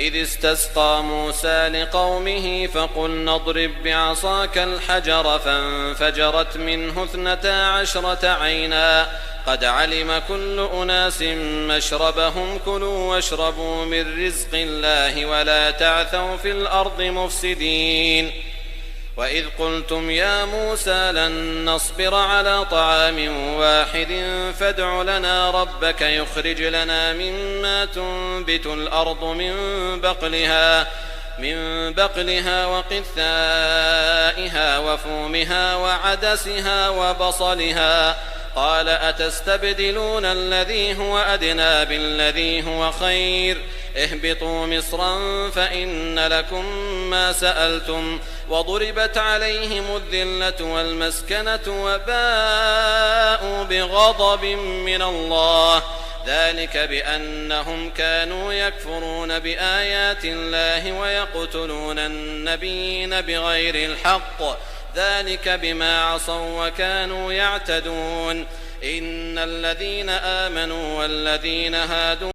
وإذ استسقى موسى لقومه فقلنا اضرب بعصاك الحجر فانفجرت منه 12 عينا قد علم كل أناس مشربهم كلوا واشربوا من رزق الله ولا تعثوا في الأرض مفسدين وإذ قلتم يا موسى لن نصبر على طعام واحد فادع لنا ربك يخرج لنا مما تنبت الأرض من بقلها وقثائها وفومها وعدسها وبصلها قال أتستبدلون الذي هو أدنى بالذي هو خير اهبطوا مصرا فإن لكم ما سألتم وضربت عليهم الذلة والمسكنة وباءوا بغضب من الله ذلك بأنهم كانوا يكفرون بآيات الله ويقتلون النبيين بغير الحق ذلك بما عصوا وكانوا يعتدون إن الذين آمنوا والذين هادوا